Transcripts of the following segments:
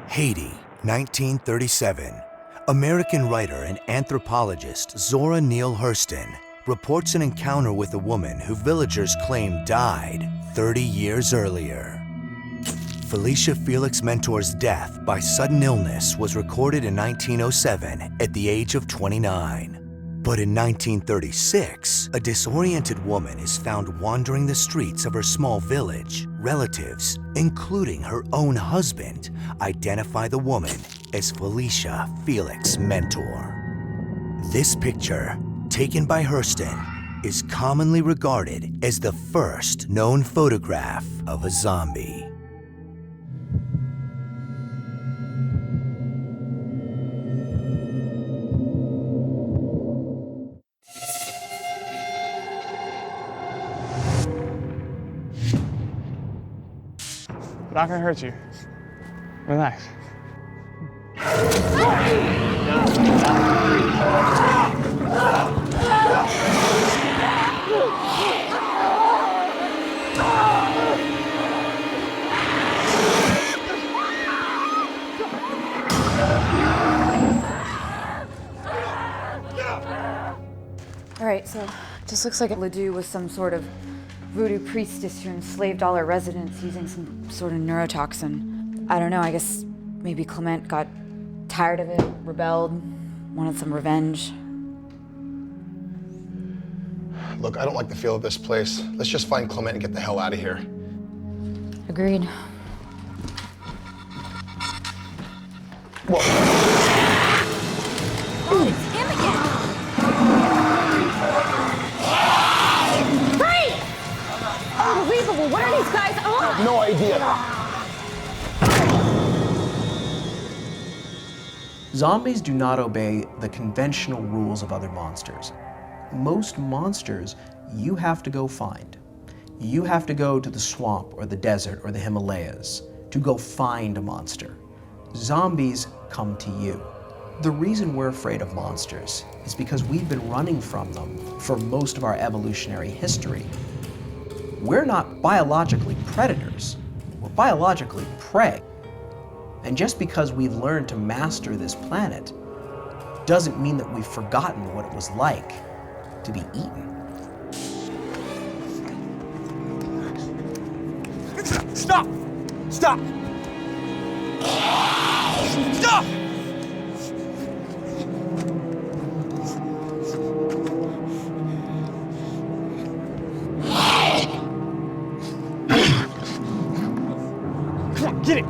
Haiti, 1937. American writer and anthropologist Zora Neale Hurston reports an encounter with a woman who villagers claim died 30 years earlier. Felicia Felix Mentor's death by sudden illness was recorded in 1907 at the age of 29. But in 1936, a disoriented woman is found wandering the streets of her small village. Relatives, including her own husband, identify the woman as Felicia Felix Mentor. This picture, taken by Hurston, is commonly regarded as the first known photograph of a zombie. Not gonna hurt you. Relax. All right, so this looks like Ledoux was some sort of voodoo priestess who enslaved all her residents using some sort of neurotoxin. I don't know, I guess maybe Clement got tired of it, rebelled, wanted some revenge. Look, I don't like the feel of this place. Let's just find Clement and get the hell out of here. Agreed. Whoa. Oh, it's him again! Freeze! Unbelievable, what are these guys on? No idea. Zombies do not obey the conventional rules of other monsters. Most monsters you have to go find. You have to go to the swamp or the desert or the Himalayas to go find a monster. Zombies come to you. The reason we're afraid of monsters is because we've been running from them for most of our evolutionary history. We're not biologically predators, we're biologically prey. And just because we've learned to master this planet doesn't mean that we've forgotten what it was like to be eaten. Stop! Stop! Stop! Come on, get it!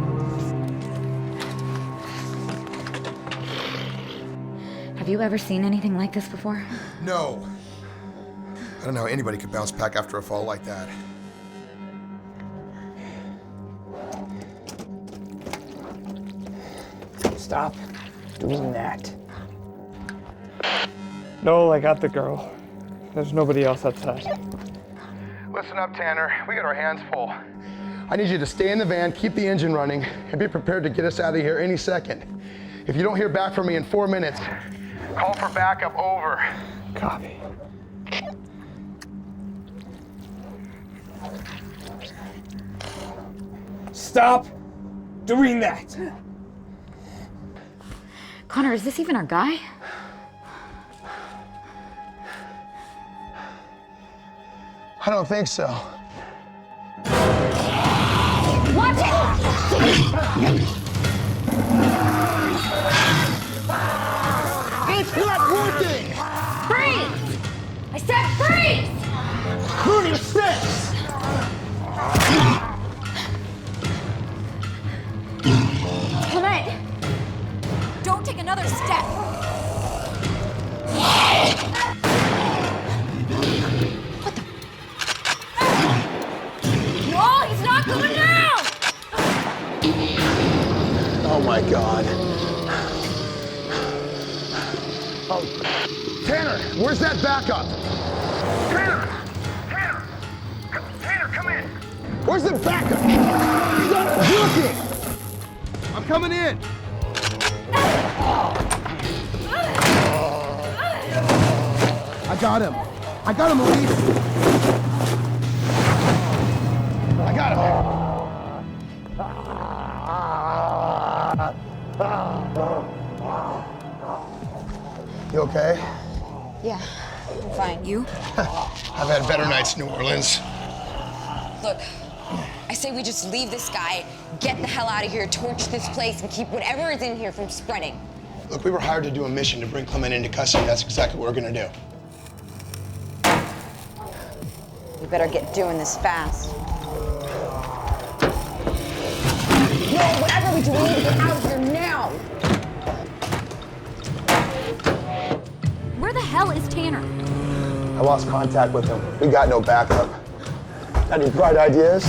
Have you ever seen anything like this before? No. I don't know how anybody could bounce back after a fall like that. Stop doing that. No, I got the girl. There's nobody else outside. Listen up, Tanner. We got our hands full. I need you to stay in the van, keep the engine running, and be prepared to get us out of here any second. If you don't hear back from me in 4 minutes, call for backup, over. Copy. Stop doing that! Connor, is this even our guy? I don't think so. Watch it! It's not working! Freeze! I said freeze! Who do you six? Clement! Don't take another step! What the? No, he's not coming down! Oh my God. Oh, Tanner, where's that backup? Tanner! Tanner! Tanner, come in! Where's the backup? He's not working! I'm coming in! I got him. I got him, Elise. I got him. You okay? Yeah, I'm fine. You? I've had better nights in New Orleans. Look, I say we just leave this guy, get the hell out of here, torch this place, and keep whatever is in here from spreading. Look, we were hired to do a mission to bring Clement into custody. That's exactly what we're gonna do. We better get doing this fast. No, whatever we do, we need to get out of here now! Where the hell is Tanner? I lost contact with him. We got no backup. Any bright ideas?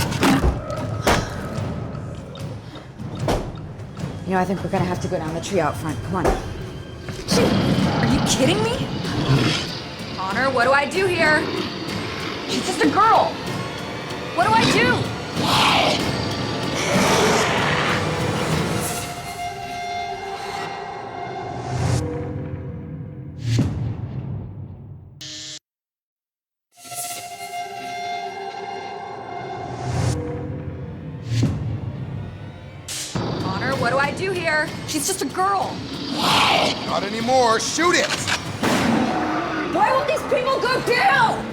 You know, I think we're gonna have to go down the tree out front. Come on. Are you kidding me? Connor, what do I do here? She's just a girl. What do I do? Connor, what do I do here? She's just a girl. Not anymore. Shoot it! Why won't these people go down?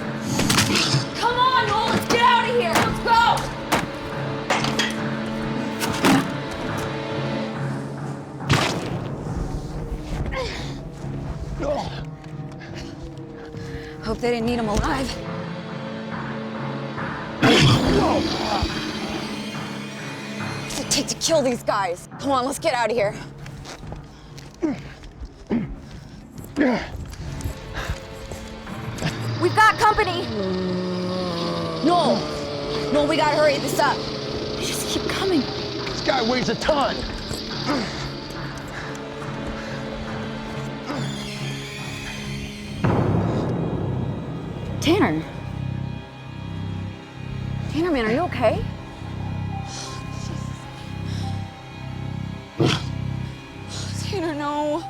Come on, Noel, let's get out of here. Let's go. Hope they didn't need him alive. What's it take to kill these guys? Come on, let's get out of here. We've got company. No, we gotta hurry this up. They just keep coming. This guy weighs a ton. Tanner. Tanner, man, are you okay? Tanner, no.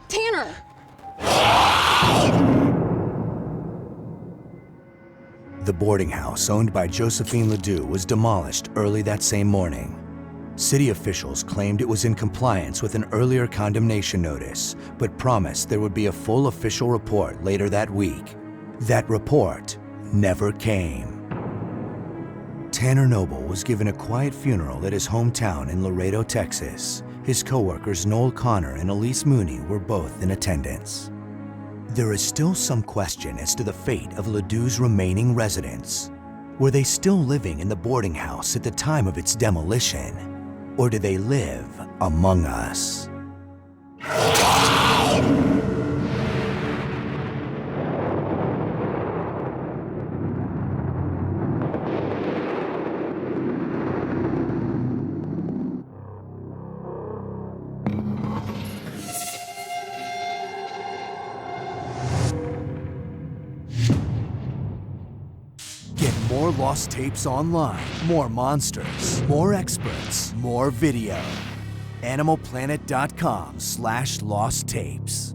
Tanner! The boarding house owned by Josephine Ledoux was demolished early that same morning. City officials claimed it was in compliance with an earlier condemnation notice, but promised there would be a full official report later that week. That report never came. Tanner Noble was given a quiet funeral at his hometown in Laredo, Texas. His co-workers Noel Connor and Elise Mooney were both in attendance. There is still some question as to the fate of Ledoux's remaining residents. Were they still living in the boarding house at the time of its demolition? Or do they live among us? More lost tapes online, more monsters, more experts, more video. AnimalPlanet.com/lost tapes.